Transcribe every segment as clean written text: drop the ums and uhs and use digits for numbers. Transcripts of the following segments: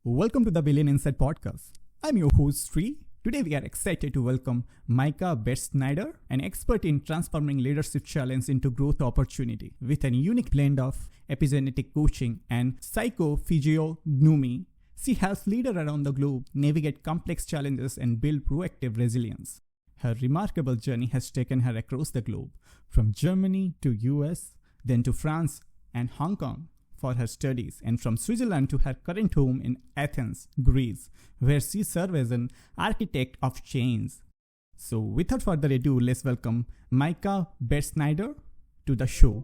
Welcome to the Billion Insight podcast. I'm your host Shree. Today we are excited to welcome Meike Bettscheider, an expert in transforming leadership challenge into growth opportunity with a unique blend of epigenetic coaching and psycho-physiognomy. She helps leaders around the globe navigate complex challenges and build proactive resilience. Her remarkable journey has taken her across the globe, from Germany to US, then to France and Hong Kong for her studies, and from Switzerland to her current home in Athens, Greece, where she serves as an architect of change. So without further ado, let's welcome Meike Bettscheider to the show.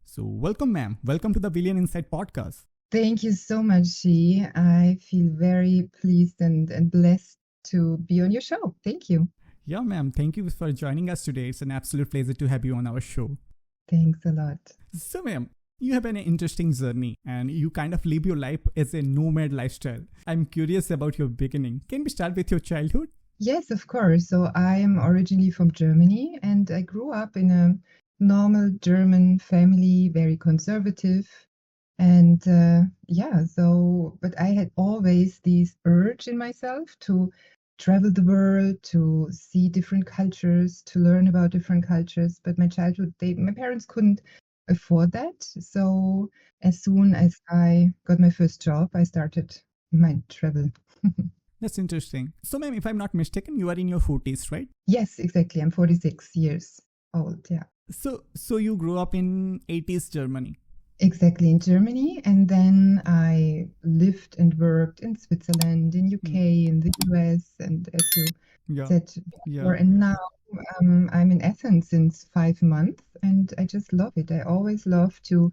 So welcome, ma'am. Welcome to the Billion Insight podcast. Thank you so much, Shi. I feel very pleased and blessed to be on your show. Thank you. Yeah, ma'am. Thank you for joining us today. It's an absolute pleasure to have you on our show. Thanks a lot. So, ma'am, you have an interesting journey and you kind of live your life as a nomad lifestyle. I'm curious about your beginning. Can we start with your childhood? Yes, of course. So I am originally from Germany and I grew up in a normal German family, very conservative. And but I had always this urge in myself to travel the world, to see different cultures, to learn about different cultures. But my parents couldn't afford that. So as soon as I got my first job, I started my travel. That's interesting. So, ma'am, if I'm not mistaken, you are in your 40s, right? Yes, exactly. I'm 46 years old. Yeah. So you grew up in 80s Germany. Exactly, in Germany. And then I lived and worked in Switzerland, in UK, in the US, and as you said before. And now I'm in Athens since 5 months, and I just love it. I always love to,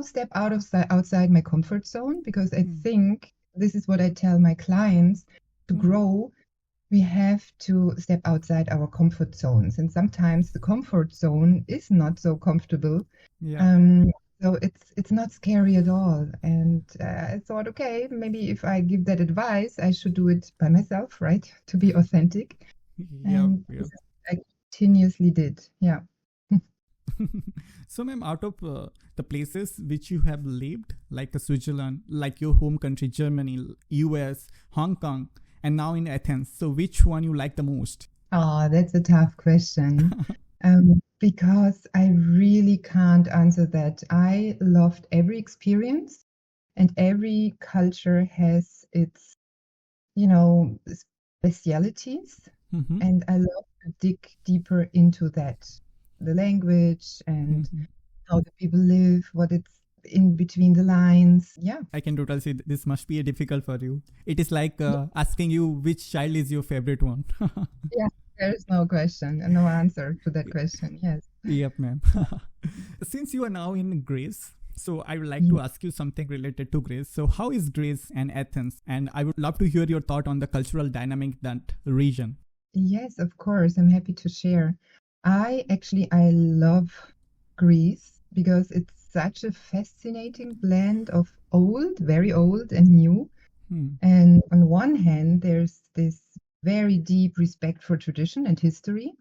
step outside my comfort zone, because I think this is what I tell my clients. To grow, we have to step outside our comfort zones. And sometimes the comfort zone is not so comfortable. So it's not scary at all. And I thought, okay, maybe if I give that advice, I should do it by myself, right? To be authentic. And I continuously did. Yeah. So, ma'am, out of the places which you have lived, like Switzerland, like your home country, Germany, US, Hong Kong, and now in Athens, so which one you like the most? Oh, that's a tough question. Because I really can't answer that. I loved every experience, and every culture has its, specialities. And I love to dig deeper into that, the language and how the people live, what it's in between the lines. Yeah. I can totally see this must be difficult for you. It is like asking you which child is your favorite one. Yeah. There's no question and no answer to that question. Yes. Yep, ma'am. Since you are now in Greece, so I would like to ask you something related to Greece. So how is Greece and Athens? And I would love to hear your thought on the cultural dynamic that region. Yes, of course. I'm happy to share. I love Greece because it's such a fascinating blend of old, very old, and new. And on one hand, there's this very deep respect for tradition and history.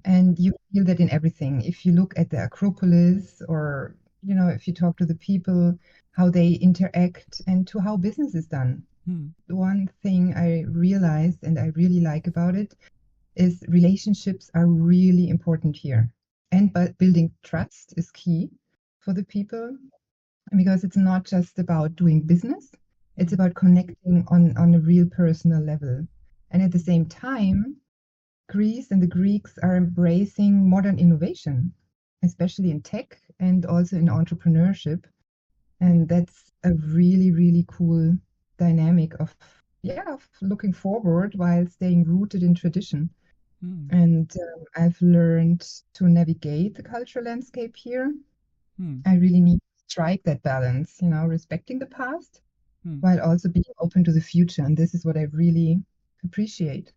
And you feel that in everything. If you look at the Acropolis, or, if you talk to the people, how they interact, and to how business is done. One thing I realized and I really like about it is relationships are really important here. But building trust is key for the people, because it's not just about doing business. It's about connecting on a real personal level. And at the same time, Greece and the Greeks are embracing modern innovation, especially in tech and also in entrepreneurship. And that's a really, really cool dynamic of looking forward while staying rooted in tradition. And I've learned to navigate the cultural landscape here. I really need to strike that balance, respecting the past while also being open to the future. And this is what I really appreciate.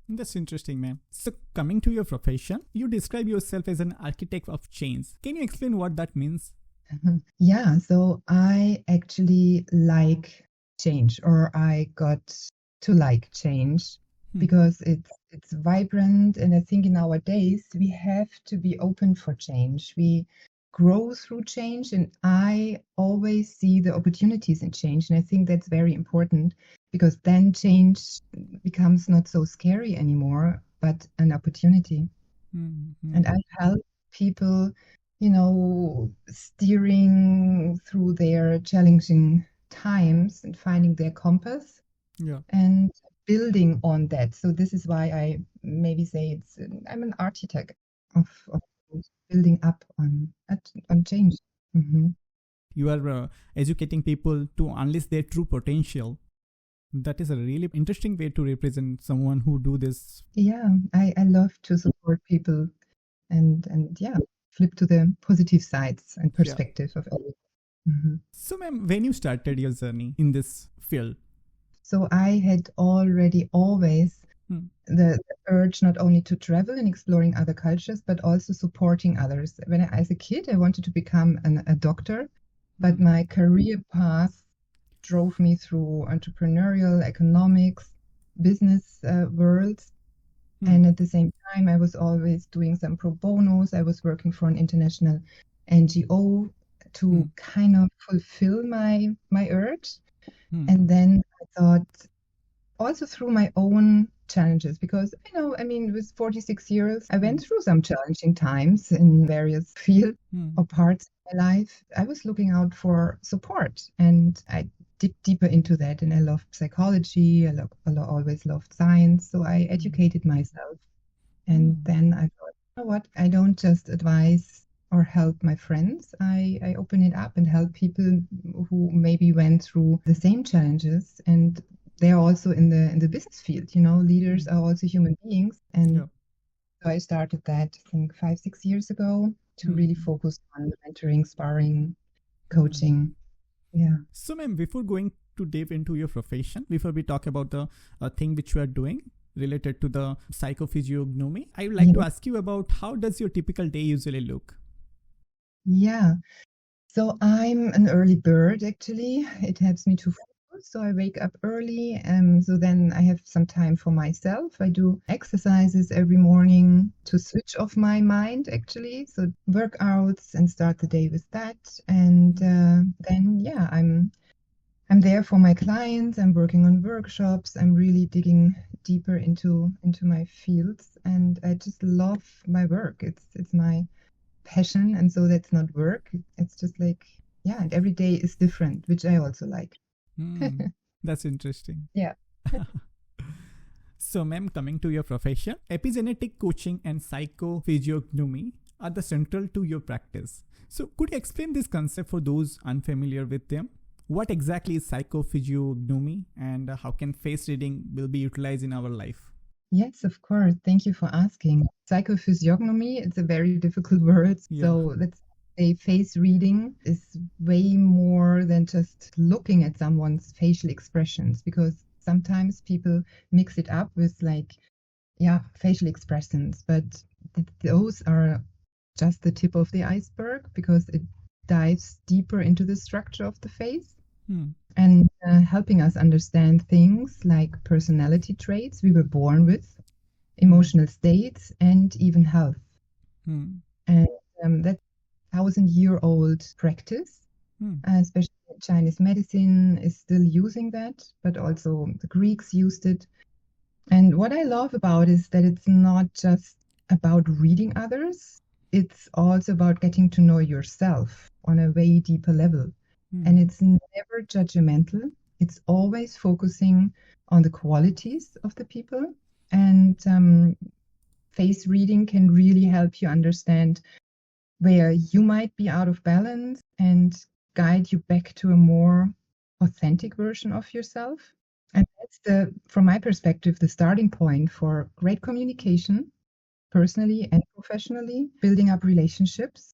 That's interesting, ma'am. So coming to your profession, you describe yourself as an architect of change. Can you explain what that means? Yeah, so I actually like change, or I got to like change, because it's vibrant. And I think nowadays we have to be open for change. We grow through change, and I always see the opportunities in change. And I think that's very important because then change becomes not so scary anymore, but an opportunity. And I help people, steering through their challenging times and finding their compass Yeah. and building on that. So this is why I maybe say I'm an architect of building up on change. Mm-hmm. You are educating people to unleash their true potential. That is a really interesting way to represent someone who do this. Yeah, I love to support people and yeah, flip to the positive sides and Yeah. perspective of everything. Mm-hmm. So, ma'am, when you started your journey in this field, So I had already always the urge not only to travel and exploring other cultures, but also supporting others. As a kid, I wanted to become a doctor, but my career path drove me through entrepreneurial, economics, business worlds. And at the same time, I was always doing some pro bonos. I was working for an international NGO to kind of fulfill my urge. And then I thought, also through my own challenges, because with 46 years, I went through some challenging times in various fields or parts of my life. I was looking out for support, and I dipped deeper into that. And I loved psychology. I always loved science, so I educated myself. And then I thought, you know what? I don't just advise or help my friends. I open it up and help people who maybe went through the same challenges, and they're also in the business field. Leaders are also human beings. And so I started that, I think, 5-6 years ago to really focus on mentoring, sparring, coaching. Yeah. So, ma'am, before going to dive into your profession, before we talk about the thing which you are doing related to the psychophysiognomy, I would like to ask you about how does your typical day usually look? Yeah. So I'm an early bird, actually. It helps me to focus. So I wake up early. So then I have some time for myself. I do exercises every morning to switch off my mind, actually. So workouts and start the day with that. And then, yeah, I'm there for my clients. I'm working on workshops. I'm really digging deeper into my fields. And I just love my work. It's my passion, and so that's not work. It's just like, yeah, and every day is different, which I also like. That's interesting. Yeah. So, ma'am, coming to your profession, epigenetic coaching and psychophysiognomy are the central to your practice. So could you explain this concept for those unfamiliar with them? What exactly is psychophysiognomy, and how can face reading will be utilized in our life? Yes, of course. Thank you for asking. Psychophysiognomy, it's a very difficult word. Yeah. So let's say face reading is way more than just looking at someone's facial expressions, because sometimes people mix it up with facial expressions, but those are just the tip of the iceberg, because it dives deeper into the structure of the face. And helping us understand things like personality traits we were born with, emotional states, and even health. And that 1,000-year-old practice, especially Chinese medicine, is still using that, but also the Greeks used it. And what I love about it is that it's not just about reading others, it's also about getting to know yourself on a way deeper level. And it's never judgmental. It's always focusing on the qualities of the people. And face reading can really help you understand where you might be out of balance and guide you back to a more authentic version of yourself. And that's from my perspective, the starting point for great communication, personally and professionally, building up relationships,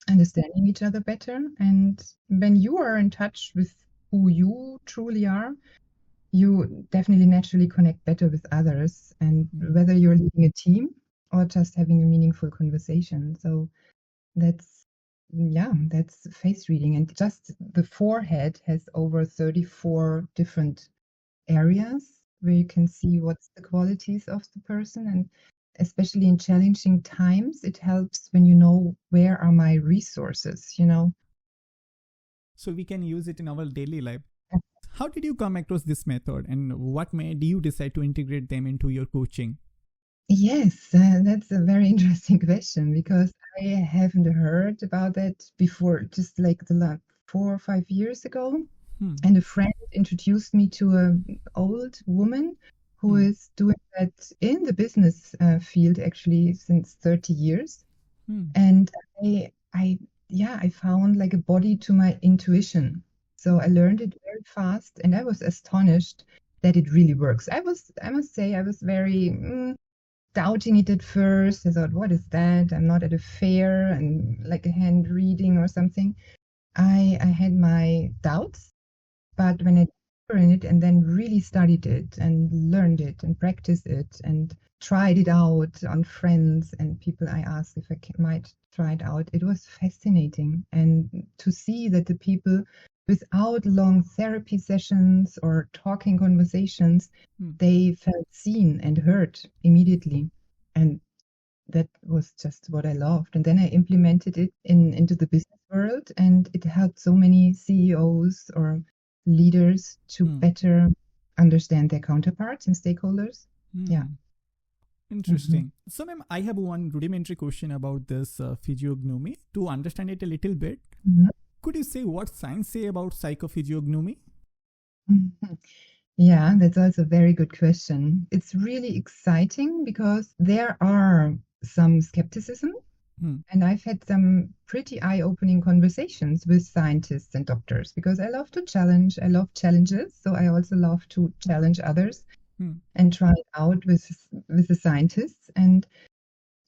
understanding each other better. And when you are in touch with who you truly are, you definitely naturally connect better with others, and whether you're leading a team or just having a meaningful conversation. So that's face reading. And just the forehead has over 34 different areas where you can see what's the qualities of the person. And especially in challenging times, it helps when you know where are my resources, So we can use it in our daily life. How did you come across this method, and what made you decide to integrate them into your coaching? Yes, that's a very interesting question because I haven't heard about that before, just like the last 4 or 5 years ago. And a friend introduced me to an old woman who is doing that in the business field actually since 30 years. And I found like a body to my intuition. So I learned it very fast, and I was astonished that it really works. I must say, I was very doubting it at first. I thought, what is that? I'm not at a fair and like a hand reading or something. I had my doubts, but when I deeper in it and then really studied it and learned it and practiced it and tried it out on friends and people I asked if I might try it out, it was fascinating. And to see that the people, without long therapy sessions or talking conversations, they felt seen and heard immediately. And that was just what I loved. And then I implemented it into the business world, and it helped so many CEOs or leaders to better understand their counterparts and stakeholders. Yeah. Interesting. So, ma'am, I have one rudimentary question about this physiognomy. To understand it a little bit, could you say what science say about psychophysiognomy? Yeah, that's also a very good question. It's really exciting because there are some skepticism, and I've had some pretty eye-opening conversations with scientists and doctors because I love to challenge. I love challenges, so I also love to challenge others and try it out with the scientists. And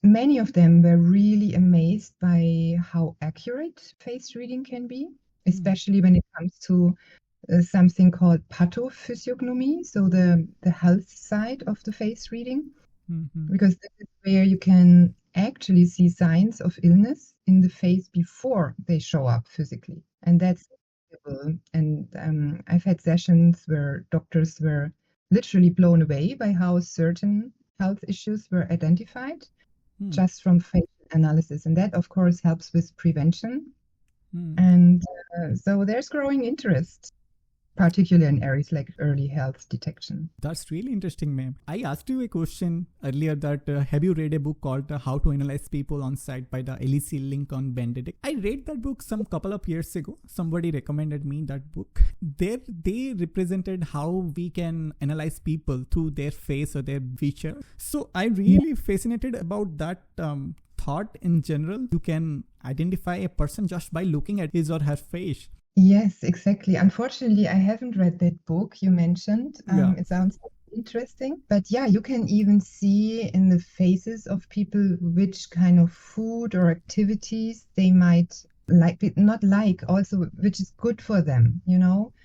many of them were really amazed by how accurate face reading can be, especially when it comes to something called pathophysiognomy, so the health side of the face reading, because this is where you can actually see signs of illness in the face before they show up physically, and that's incredible. And I've had sessions where doctors were literally blown away by how certain health issues were identified just from facial analysis, and that of course helps with prevention. And so there's growing interest, particularly in areas like early health detection. That's really interesting, ma'am. I asked you a question earlier that have you read a book called How to Analyze People on Site by the Elise Lincoln Benedict? I read that book some couple of years ago. Somebody recommended me that book. There they represented how we can analyze people through their face or their feature. So I really fascinated about that thought in general. You can identify a person just by looking at his or her face. Yes, exactly. Unfortunately, I haven't read that book you mentioned. It sounds interesting. But yeah, you can even see in the faces of people which kind of food or activities they might not like, also which is good for them,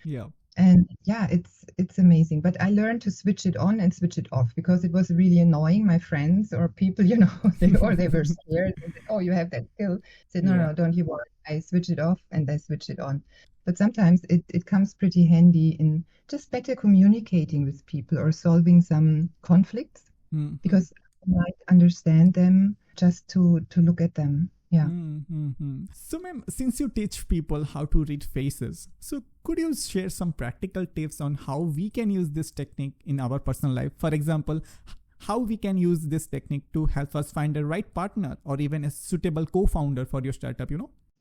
Yeah. And yeah, it's amazing. But I learned to switch it on and switch it off because it was really annoying. My friends or people, they were scared. They said, "Oh, you have that skill." I said, "No, don't you worry." I switch it off and I switch it on. But sometimes it comes pretty handy in just better communicating with people or solving some conflicts because you might understand them just to look at them. Yeah. So, ma'am, since you teach people how to read faces, so could you share some practical tips on how we can use this technique in our personal life? For example, how we can use this technique to help us find the right partner or even a suitable co-founder for your startup,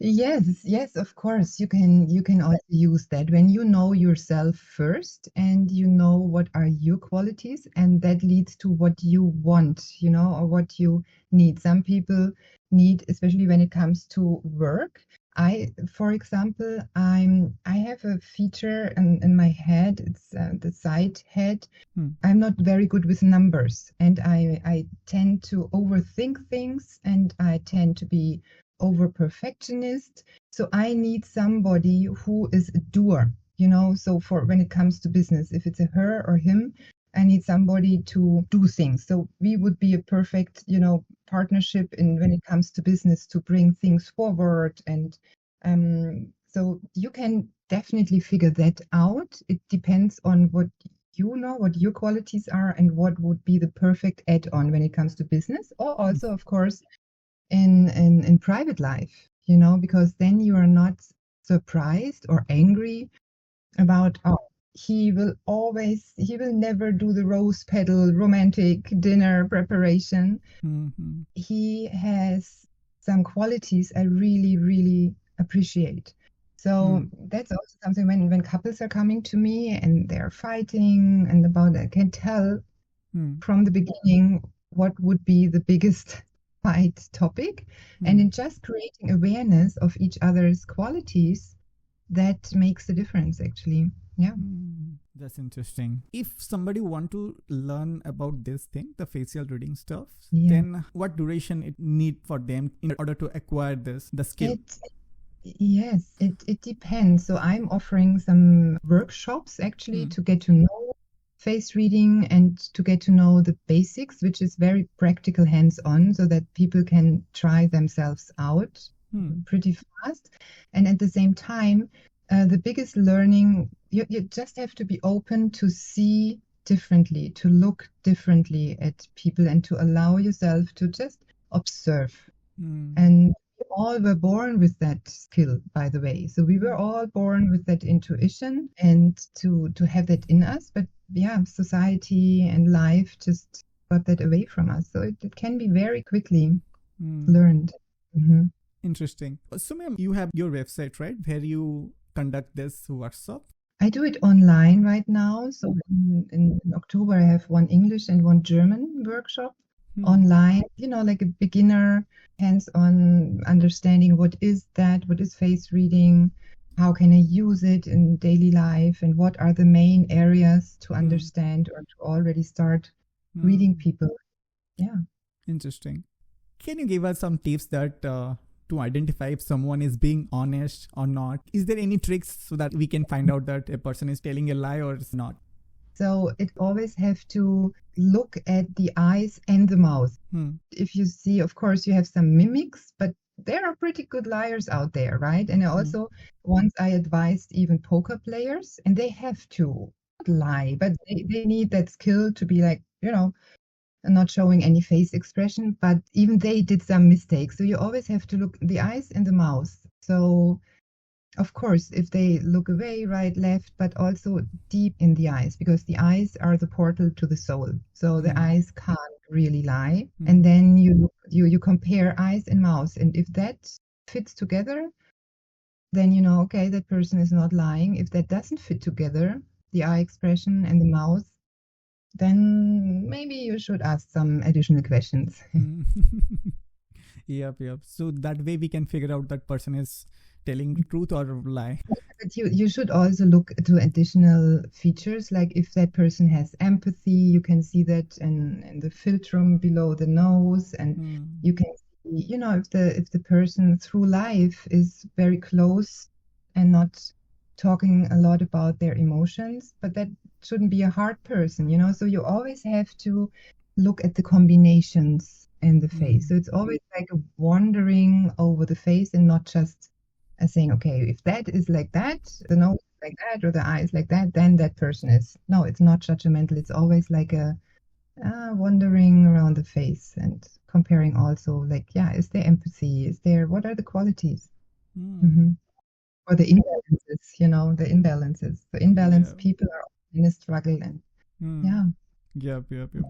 Yes, of course. You can also use that when you know yourself first and you know what are your qualities, and that leads to what you want, or what you need. Some people need, especially when it comes to work. For example, I have a feature in my head. It's the side head. I'm not very good with numbers, and I tend to overthink things, and I tend to be over perfectionist. So I need somebody who is a doer, So for when it comes to business, if it's a her or him, I need somebody to do things. So we would be a perfect, partnership in when it comes to business to bring things forward. And so you can definitely figure that out. It depends on what you know what your qualities are and what would be the perfect add-on when it comes to business, or also, of course, in private life, because then you are not surprised or angry about, oh, he will never do the rose petal romantic dinner preparation. Mm-hmm. He has some qualities I really, really appreciate. So that's also something when couples are coming to me and they're fighting and I can tell from the beginning what would be the biggest fight topic. And in just creating awareness of each other's qualities, that makes a difference, actually. Yeah. That's interesting. If somebody want to learn about this thing, the facial reading stuff, then what duration it need for them in order to acquire the skill? It depends. So I'm offering some workshops actually to get to know face reading and to get to know the basics, which is very practical, hands-on, so that people can try themselves out pretty fast. And at the same time, the biggest learning, you just have to be open to see differently, to look differently at people, and to allow yourself to just observe. And we all were born with that skill, by the way. So we were all born with that intuition and to have that in us. But society and life just got that away from us. So it can be very quickly learned. Mm-hmm. Interesting. So, ma'am, you have your website, right, where you conduct this workshop? I do it online right now. So in October, I have one English and one German workshop online, like a beginner hands-on understanding what is face reading, how can I use it in daily life, and what are the main areas to understand or to already start reading people. Yeah. Interesting. Can you give us some tips that to identify if someone is being honest or not? Is there any tricks so that we can find out that a person is telling a lie or is not? So it always have to look at the eyes and the mouth. If you see, of course, you have some mimics, but there are pretty good liars out there, right? And also, once I advised even poker players, and they have to lie, but they need that skill to be like, not showing any face expression, but even they did some mistakes. So you always have to look the eyes and the mouth. So of course, if they look away, right, left, but also deep in the eyes, because the eyes are the portal to the soul. So the eyes can't really lie. And then you compare eyes and mouth. And if that fits together, then okay, that person is not lying. If that doesn't fit together, the eye expression and the mouth, then maybe you should ask some additional questions. Yep. So that way we can figure out that person is telling truth or lie. But you should also look to additional features, like if that person has empathy, you can see that in the philtrum below the nose, and you can see, if the person through life is very close and not talking a lot about their emotions, but that shouldn't be a hard person, so you always have to look at the combinations in the face. So it's always like a wandering over the face and not just saying, okay, if that is like that, the nose is like that, or the eye is like that, then that person is. No, it's not judgmental. It's always like a wandering around the face and comparing also, like, is there empathy? What are the qualities? Or the imbalances, the imbalances. The imbalanced people are in a struggle, and Yep.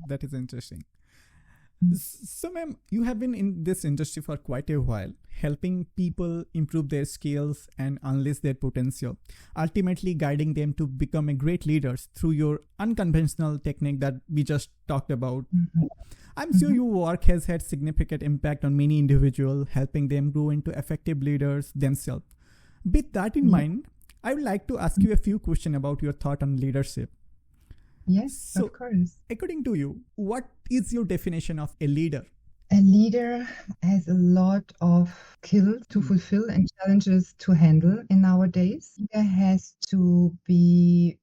That is interesting. So, ma'am, you have been in this industry for quite a while, helping people improve their skills and unleash their potential, ultimately guiding them to become a great leaders through your unconventional technique that we just talked about. I'm sure your work has had significant impact on many individuals, helping them grow into effective leaders themselves. With that in mind, I would like to ask you a few questions about your thought on leadership. Yes, so, of course. According to you, what is your definition of a leader? A leader has a lot of skills to fulfill and challenges to handle in nowadays. He has to be,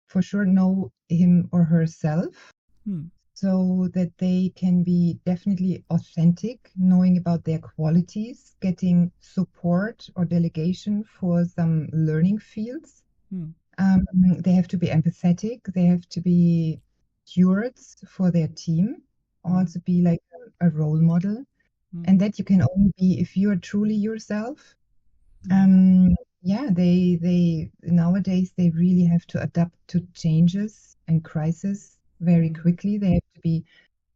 for sure, know him or herself, so that they can be definitely authentic, knowing about their qualities, getting support or delegation for some learning fields. They have to be empathetic. They have to be stewards for their team, also be like a role model. And that you can only be if you are truly yourself. Yeah, they nowadays they really have to adapt to changes and crisis very quickly. They have to be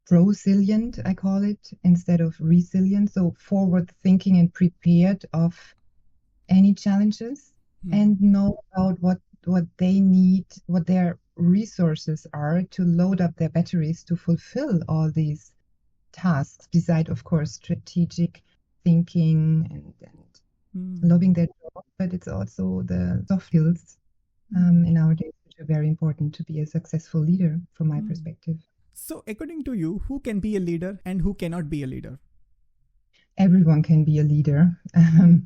resilient, I call it, instead of resilient. So forward thinking and prepared of any challenges and know about what they need, what their resources are to load up their batteries to fulfill all these tasks, beside, of course, strategic thinking and loving their job, but it's also the soft skills in our days which are very important to be a successful leader from my perspective. So according to you, who can be a leader and who cannot be a leader? Everyone can be a leader. At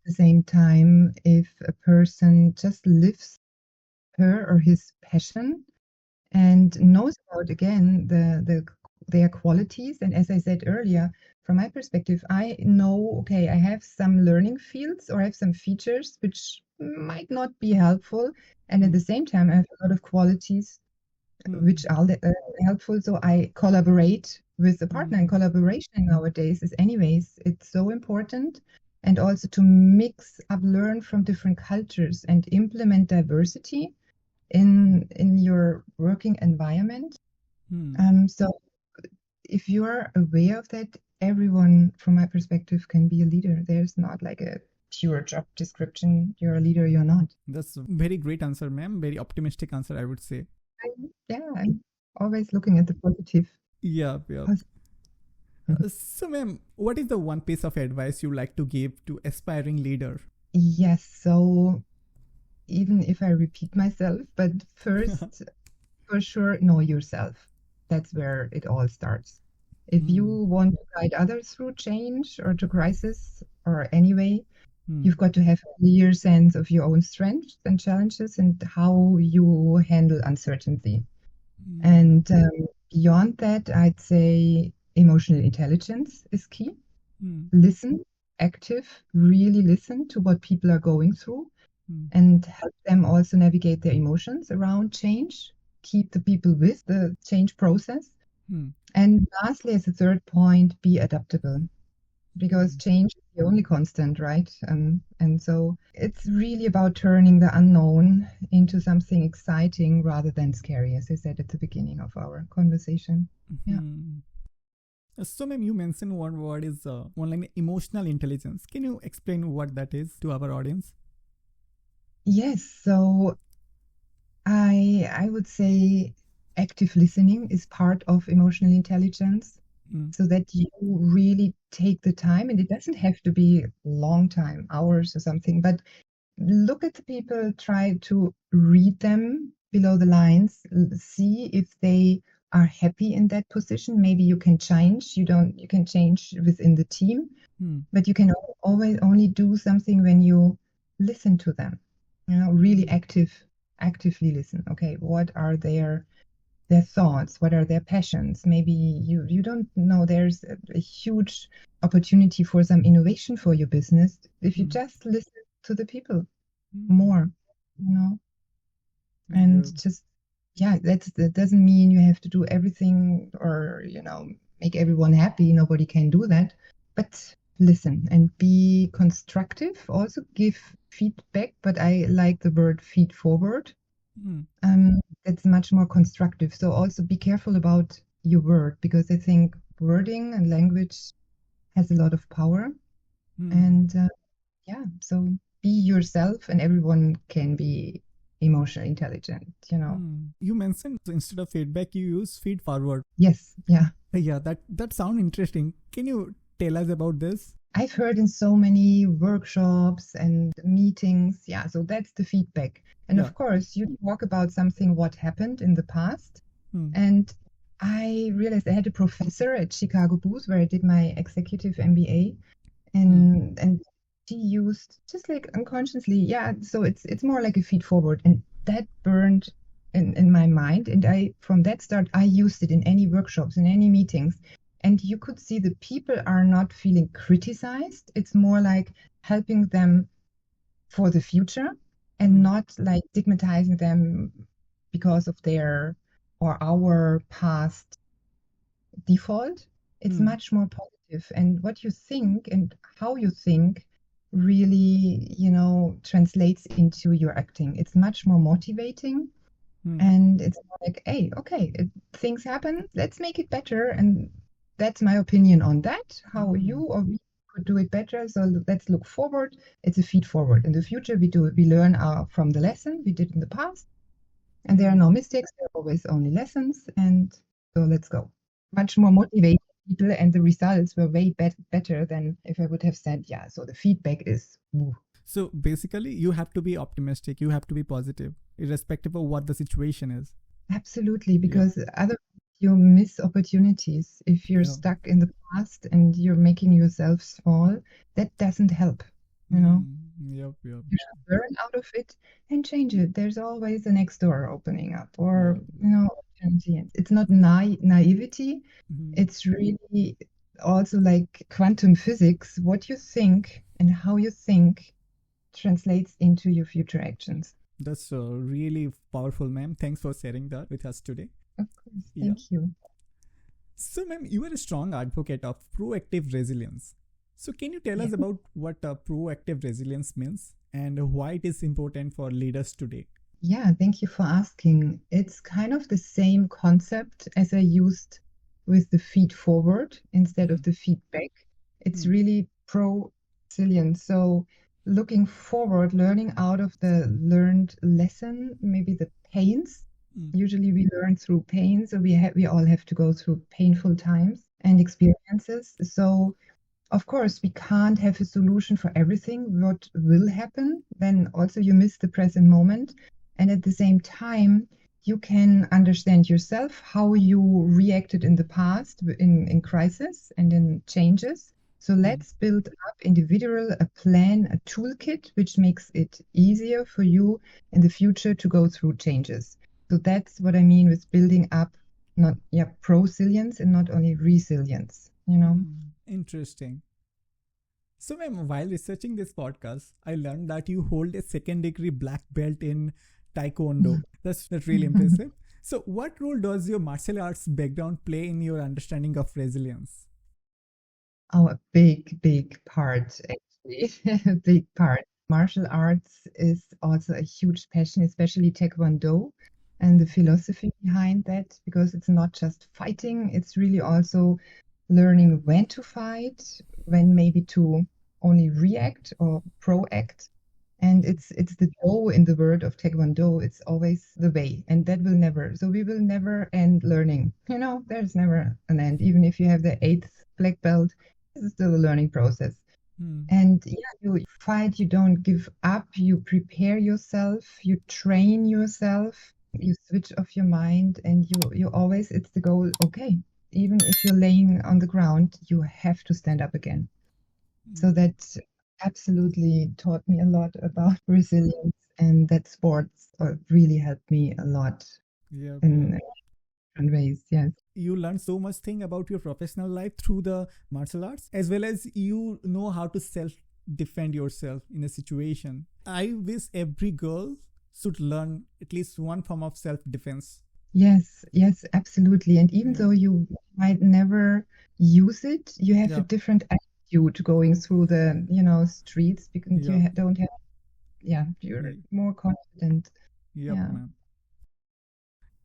the same time, if a person just lives her or his passion and knows about, again, their qualities, and as I said earlier, from my perspective, I know, okay, I have some learning fields or I have some features which might not be helpful, and at the same time, I have a lot of qualities which are helpful. So I collaborate with a partner, and collaboration nowadays is anyways, it's so important. And also to mix up, learn from different cultures and implement diversity in your working environment. So if you're aware of that, everyone, from my perspective, can be a leader. There's not like a pure job description. You're a leader, you're not. That's a very great answer, ma'am. Very optimistic answer, I would say. I'm always looking at the positive. Yeah. So, ma'am, what is the one piece of advice you like to give to aspiring leader? Yes. So even if I repeat myself, but first, for sure, know yourself. That's where it all starts. If you want to guide others through change or to crisis or anyway, you've got to have a clear sense of your own strengths and challenges and how you handle uncertainty. And beyond that, I'd say emotional intelligence is key. Listen, active, really listen to what people are going through and help them also navigate their emotions around change, keep the people with the change process. And lastly, as a third point, be adaptable, because change is the only constant, right? And so it's really about turning the unknown into something exciting rather than scary, as I said at the beginning of our conversation. Yeah. So, ma'am, you mentioned one word is one line, emotional intelligence. Can you explain what that is to our audience? Yes. So I would say active listening is part of emotional intelligence, so that you really take the time, and it doesn't have to be a long time, hours or something, but look at the people, try to read them below the lines, see if they are happy in that position. Maybe you can change. You can change within the team, but you can always only do something when you listen to them. Really actively listen. Okay, what are their thoughts? What are their passions? Maybe you don't know, there's a huge opportunity for some innovation for your business if you just listen to the people more, and just, that doesn't mean you have to do everything or make everyone happy. Nobody can do that, but listen and be constructive. Also give feedback, but I like the word feed forward. It's much more constructive. So also be careful about your word, because I think wording and language has a lot of power. And so be yourself, and everyone can be emotionally intelligent. You mentioned instead of feedback, you use feed forward. Yes. Yeah. Yeah, that sounds interesting. Can you tell us about this? I've heard in so many workshops and meetings. Yeah, so that's the feedback. And of course, you talk about something, what happened in the past. And I realized I had a professor at Chicago Booth, where I did my executive MBA, and she used, just like unconsciously, so it's more like a feed forward, and that burned in my mind. And from that start, I used it in any workshops, in any meetings. And you could see the people are not feeling criticized. It's more like helping them for the future. and not like stigmatizing them because of their or our past default. It's much more positive, and what you think and how you think really, translates into your acting. It's much more motivating, and it's more like, hey, okay, things happen, let's make it better, and that's my opinion on that. How you or we could do it better. So let's look forward. It's a feed forward. In the future, we learn from the lesson we did in the past, and there are no mistakes. There are always only lessons, and so let's go. Much more motivated people, and the results were way better than if I would have said, yeah, so the feedback is woo. So basically, you have to be optimistic, you have to be positive, irrespective of what the situation is. Absolutely, because otherwise you miss opportunities. If you're stuck in the past and you're making yourself small, that doesn't help, Yep. You should learn out of it and change it. There's always a next door opening up, or opportunity. It's not naivety. It's really also like quantum physics. What you think and how you think translates into your future actions. That's really powerful, ma'am. Thanks for sharing that with us today. Of course. Thank you. So, ma'am, you are a strong advocate of proactive resilience. So, can you tell us about what proactive resilience means and why it is important for leaders today? Yeah, thank you for asking. It's kind of the same concept as I used with the feed forward instead of the feedback. It's really pro-resilience. So looking forward, learning out of the learned lesson, maybe the pains. Usually we learn through pain, so we all have to go through painful times and experiences. So of course, we can't have a solution for everything what will happen. Then also you miss the present moment. And at the same time, you can understand yourself, how you reacted in the past in crisis and in changes. So let's build up individual a plan, a toolkit, which makes it easier for you in the future to go through changes. So that's what I mean with building up, pro-resilience and not only resilience, Interesting. So, ma'am, while researching this podcast, I learned that you hold a second-degree black belt in Taekwondo. That's really impressive. So, what role does your martial arts background play in your understanding of resilience? Oh, a big part, actually. A big part. Martial arts is also a huge passion, especially Taekwondo and the philosophy behind that, because it's not just fighting, it's really also learning when to fight, when maybe to only react or proact. And it's the do in the word of Taekwondo. It's always the way, and that will never. So we will never end learning. There's never an end. Even if you have the 8th black belt, this is still a learning process. And you fight. You don't give up. You prepare yourself. You train yourself. You switch off your mind, and you always. It's the goal. Okay, even if you're laying on the ground, you have to stand up again. So that absolutely taught me a lot about resilience, and that sports really helped me a lot in different ways. Yes. You learn so much thing about your professional life through the martial arts, as well as you know how to self-defend yourself in a situation. I wish every girl should learn at least one form of self-defense. Yes, absolutely. And even though you might never use it, you have a different attitude going through the streets, because you don't have you're more confident. Ma'am.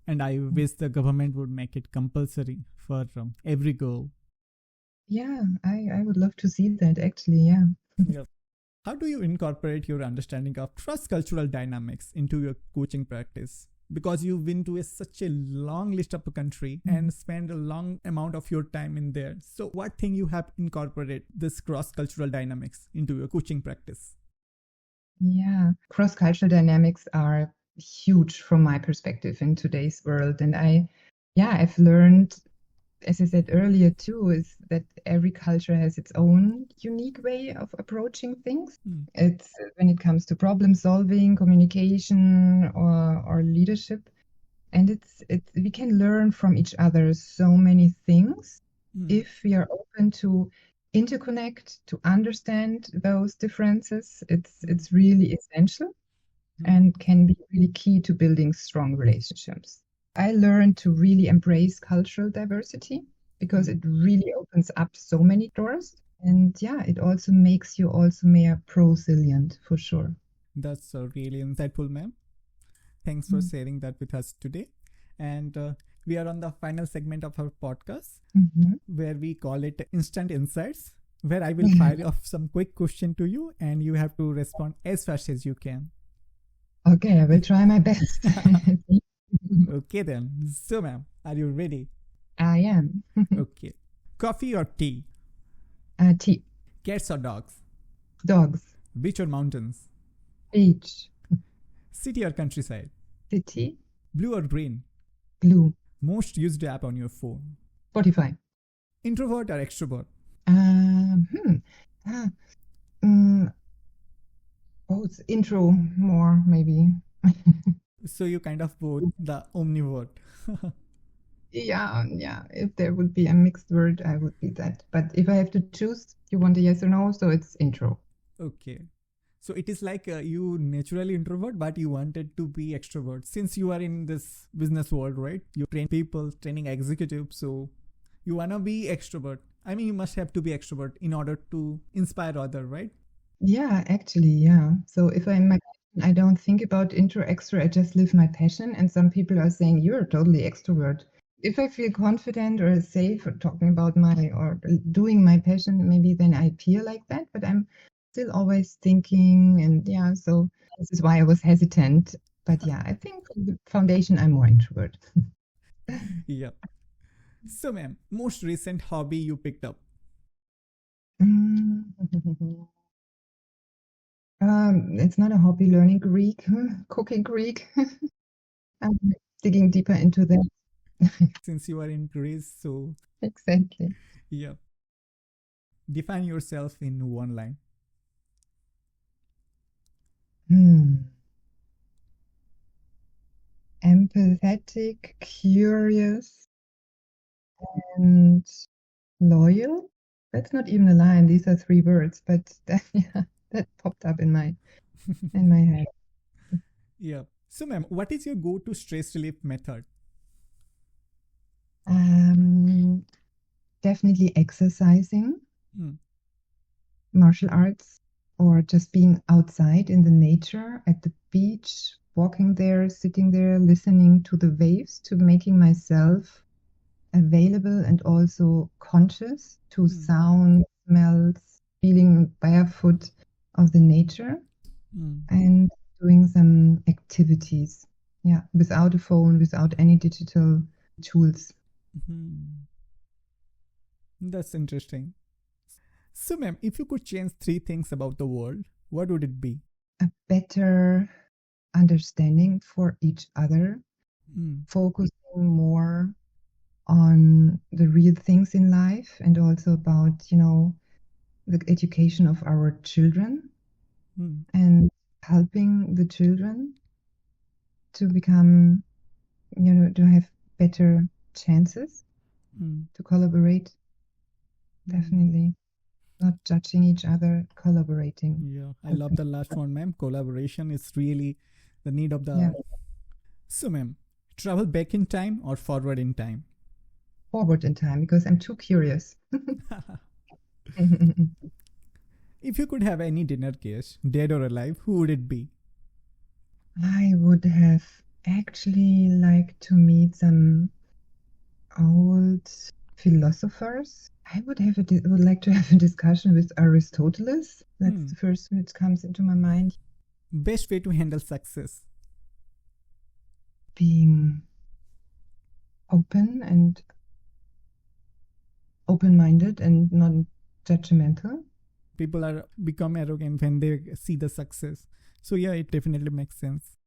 And I wish the government would make it compulsory for every girl. Yeah, I would love to see that, actually. Yeah. How do you incorporate your understanding of cross-cultural dynamics into your coaching practice? Because you've been to such a long list of a country and spend a long amount of your time in there. So what thing you have incorporated this cross-cultural dynamics into your coaching practice? Yeah, cross-cultural dynamics are huge from my perspective in today's world. And I've learned, as I said earlier too, is that every culture has its own unique way of approaching things. It's when it comes to problem solving, communication, or leadership. And we can learn from each other so many things if we are open to interconnect, to understand those differences. It's really essential. and can be really key to building strong relationships. I learned to really embrace cultural diversity because it really opens up so many doors. And yeah, it also makes you also more pro-resilient for sure. That's really insightful, ma'am. Thanks for sharing that with us today. And we are on the final segment of our podcast where we call it Instant Insights, where I will fire off some quick question to you and you have to respond as fast as you can. Okay, I will try my best. Okay then. So ma'am, are you ready? I am. Okay. Coffee or tea? Tea. Cats or dogs? Dogs. Beach or mountains? Beach. City or countryside? City. Blue or green? Blue. Most used app on your phone? Spotify. Introvert or extrovert? It's intro more maybe. So you kind of both the omnivore. Yeah. If there would be a mixed word, I would be that. But if I have to choose, you want a yes or no, so it's intro. Okay. So it is like you naturally introvert, but you wanted to be extrovert. Since you are in this business world, right? You train people, training executives, so you wanna be extrovert. I mean, you must have to be extrovert in order to inspire others, right? Yeah, actually, yeah. So if I don't think about intro, extra, I just live my passion. And some people are saying, you're totally extrovert. If I feel confident or safe or talking about or doing my passion, maybe then I appear like that. But I'm still always thinking. And yeah, so this is why I was hesitant. But yeah, I think the foundation, I'm more introvert. Yeah. So, ma'am, most recent hobby you picked up? It's not a hobby, learning Greek, cooking Greek. I'm digging deeper into that. Since you are in Greece, so Exactly. yeah. Define yourself in one line. Empathetic, curious, and loyal. That's not even a line. These are 3 words, but that popped up in my head. Yeah. So, ma'am, what is your go-to stress relief method? Definitely exercising, martial arts, or just being outside in the nature at the beach, walking there, sitting there, listening to the waves, to making myself available and also conscious to sound, smells, feeling barefoot of the nature, and doing some activities. Yeah, without a phone, without any digital tools. That's interesting. So, ma'am, if you could change 3 things about the world, what would it be? A better understanding for each other, focusing more on the real things in life and also about, the education of our children and helping the children to become, to have better chances to collaborate. Definitely. Not judging each other, collaborating. Yeah, I love the last one, ma'am. Collaboration is really the need of the. Yeah. So, ma'am, travel back in time or forward in time? Forward in time, because I'm too curious. If you could have any dinner guest, dead or alive, who would it be? I would have actually liked to meet some old philosophers. I would like to have a discussion with Aristotle. That's the first one that comes into my mind. Best way to handle success? Being open and open-minded and non-judgmental. People are become arrogant when they see the success. So yeah, it definitely makes sense.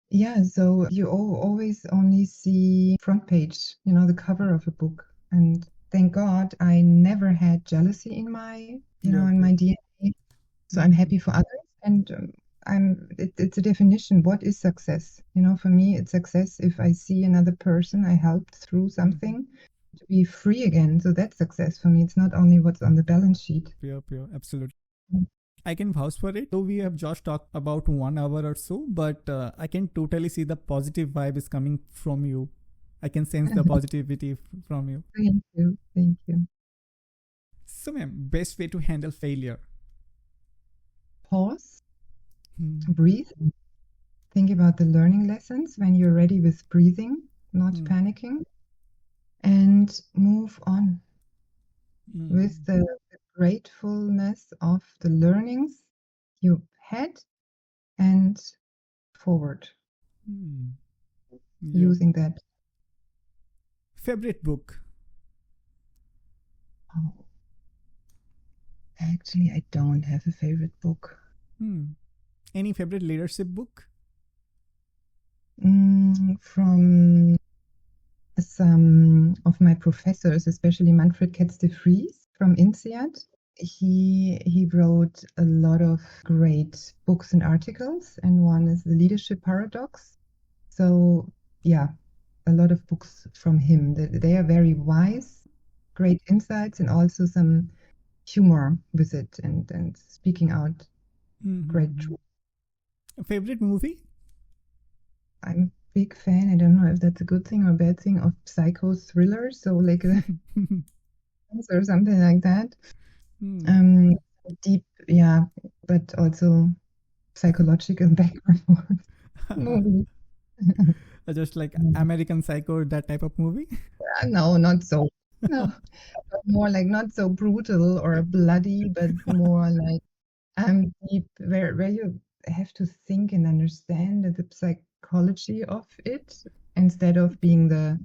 Yeah, so you always only see front page, the cover of a book. And thank God I never had jealousy in my, in my DNA. So I'm happy for others. And it's a definition. What is success? For me, it's success if I see another person I helped through something to be free again. So that's success for me. It's not only what's on the balance sheet. Pure, absolutely. I can vouch for it. Though we have just talked about 1 hour or so, but I can totally see the positive vibe is coming from you. I can sense the positivity from you. Thank you. Thank you. So, ma'am, best way to handle failure? Pause, breathe, think about the learning lessons when you're ready with breathing, not panicking, and move on with the gratefulness of the learnings you had and forward using that. Favorite book? Oh. Actually, I don't have a favorite book. Any favorite leadership book? From some of my professors, especially Manfred Ketz de Vries from INSEAD. He wrote a lot of great books and articles, and one is The Leadership Paradox. So, yeah, a lot of books from him. They are very wise, great insights, and also some humor with it and speaking out great truth. Favorite movie? I'm a big fan. I don't know if that's a good thing or a bad thing of psycho thrillers, so like a or something like that. Deep, yeah, but also psychological background movie. Just like American Psycho, that type of movie? No, not so. No, more like not so brutal or bloody, but more like deep, where you have to think and understand the psychology of it instead of being the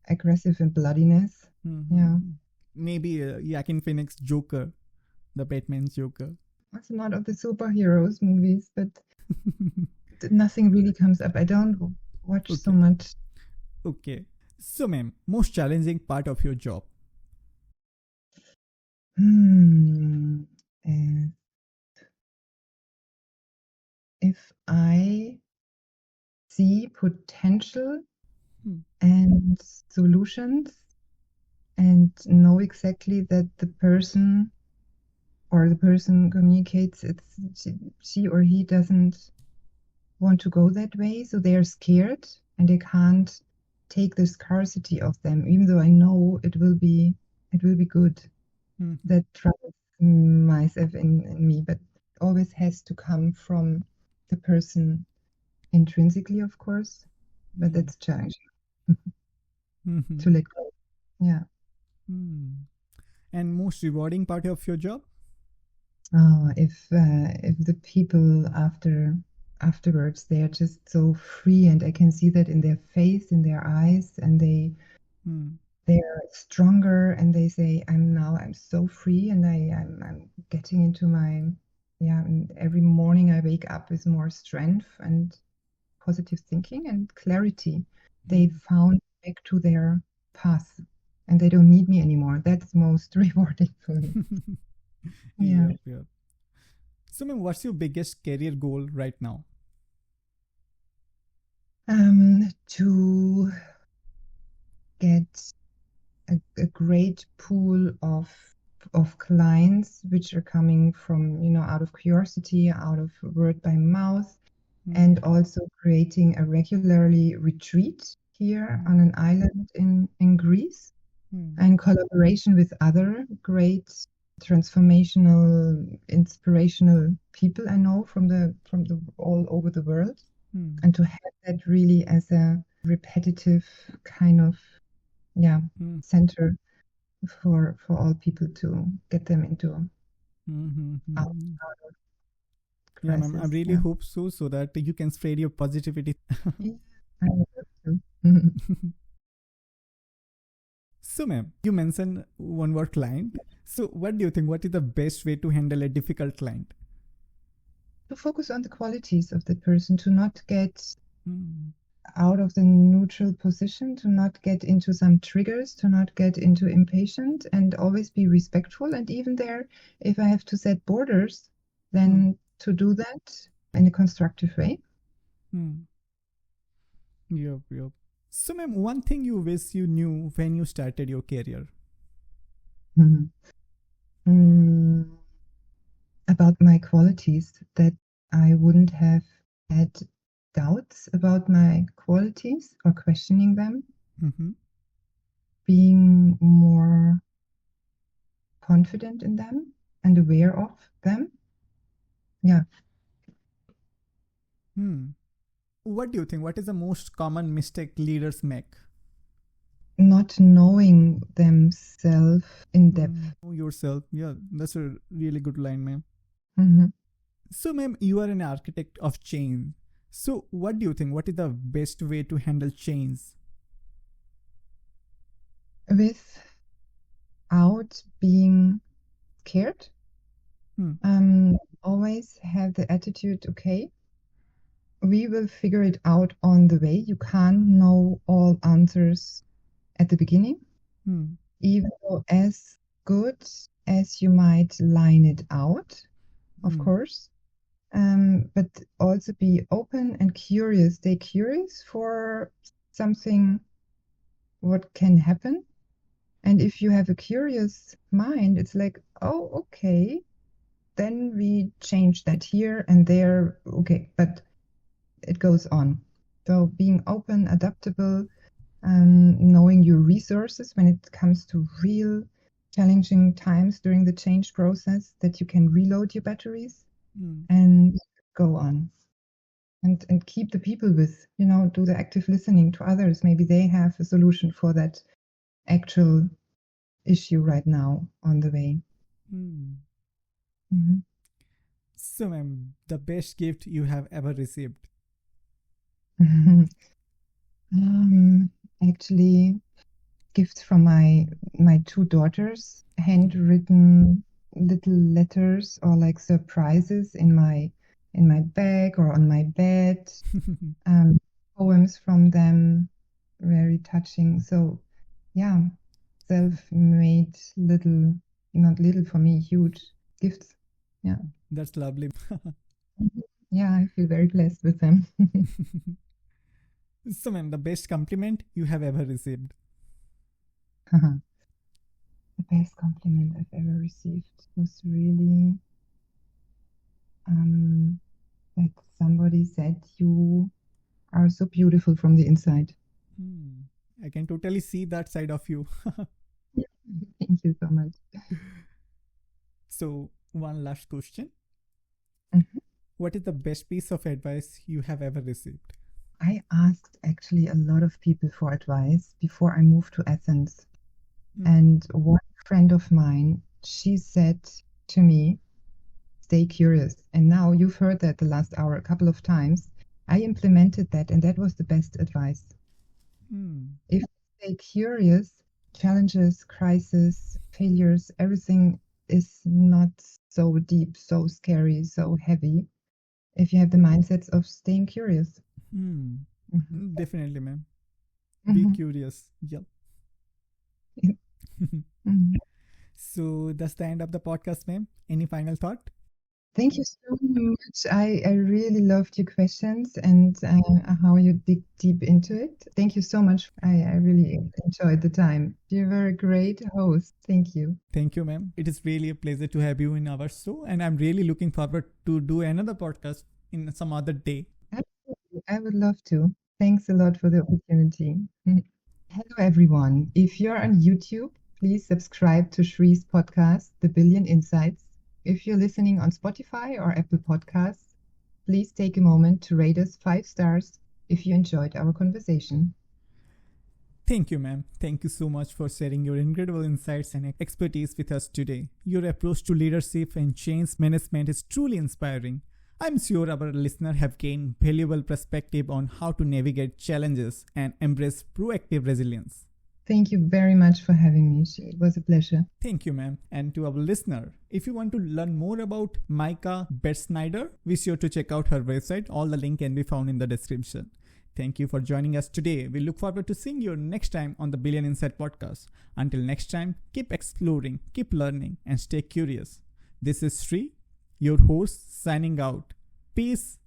aggressive and bloodiness. Yeah. Maybe Joaquin Phoenix Joker, the Batman's Joker. That's a lot of the superheroes movies, but nothing really comes up. I don't watch so much. Okay. So, ma'am, most challenging part of your job? If I see potential and solutions and know exactly that the person communicates she or he doesn't want to go that way, so they're scared and they can't take the scarcity of them, even though I know it will be good. That drives myself in me, but always has to come from the person intrinsically, of course, but that's challenging to let go. Yeah. And most rewarding part of your job? If the people afterwards they are just so free, and I can see that in their face, in their eyes, and they're stronger, and they say, I'm so free, and I'm getting into my and every morning I wake up with more strength and positive thinking and clarity. They found back to their path and they don't need me anymore. That's most rewarding for me. Yeah. So, ma'am, what's your biggest career goal right now? To get a great pool of clients which are coming from out of curiosity, out of word by mouth, and also creating a regularly retreat here on an island in Greece, and collaboration with other great transformational, inspirational people I know from the all over the world, and to have that really as a repetitive kind of center for all people to get them into out of crisis. I really hope so that you can spread your positivity. I hope so. So, ma'am, you mentioned one word client. So, what do you think? What is the best way to handle a difficult client? To focus on the qualities of the person, to not get out of the neutral position, to not get into some triggers, to not get into impatient, and always be respectful. And even there, if I have to set borders, then to do that in a constructive way. Yep. So, ma'am, one thing you wish you knew when you started your career? about my qualities, that I wouldn't have had doubts about my qualities or questioning them, Mm-hmm. being more confident in them and aware of them. Yeah. What do you think? What is the most common mistake leaders make? Not knowing themselves in depth. Know yourself. Yeah, that's a really good line, ma'am. Mhm. So, ma'am, you are an architect of change. So, what do you think? What is the best way to handle change? Without being scared. Hmm. Always have the attitude, okay, we will figure it out on the way. You can't know all answers at the beginning, even though as good as you might line it out, of course. But also be open and curious. Stay curious for something, what can happen. And if you have a curious mind, it's like, oh, okay, then we change that here and there. Okay, but it goes on. So being open, adaptable, knowing your resources when it comes to real challenging times during the change process, that you can reload your batteries and go on. And keep the people with, do the active listening to others. Maybe they have a solution for that actual issue right now on the way. Mm-hmm. So, ma'am, the best gift you have ever received? Actually, gifts from my two daughters, handwritten little letters or like surprises in my bag or on my bed. Poems from them, very touching. So, yeah, self-made little, not little for me, huge gifts. Yeah. That's lovely. Yeah, I feel very blessed with them. So, ma'am, the best compliment you have ever received? The best compliment I've ever received was really like somebody said, you are so beautiful from the inside. I can totally see that side of you. Thank you so much. So, one last question. Mm-hmm. What is the best piece of advice you have ever received? I asked actually a lot of people for advice before I moved to Athens. And one friend of mine, she said to me, stay curious. And now you've heard that the last hour a couple of times. I implemented that, and that was the best advice. If you stay curious, challenges, crises, failures, everything is not so deep, so scary, so heavy. If you have the mindsets of staying curious. Definitely, ma'am. Be curious. Yep. So that's the end of the podcast, ma'am. Any final thought? Thank you so much. I really loved your questions and how you dig deep into it. Thank you so much. I really enjoyed the time. You were a great host. Thank you. Thank you, ma'am. It is really a pleasure to have you in our show, and I'm really looking forward to do another podcast in some other day. Absolutely. I would love to. Thanks a lot for the opportunity. Hello, everyone. If you're on YouTube, please subscribe to Shree's podcast, The Billion Insights. If you're listening on Spotify or Apple Podcasts, please take a moment to rate us 5 stars if you enjoyed our conversation. Thank you, ma'am. Thank you so much for sharing your incredible insights and expertise with us today. Your approach to leadership and change management is truly inspiring. I'm sure our listeners have gained valuable perspective on how to navigate challenges and embrace proactive resilience. Thank you very much for having me. It was a pleasure. Thank you, ma'am. And to our listener, if you want to learn more about Meike Bettscheider, be sure to check out her website. All the link can be found in the description. Thank you for joining us today. We look forward to seeing you next time on the Billion Insight podcast. Until next time, keep exploring, keep learning, and stay curious. This is Shree, your host, signing out. Peace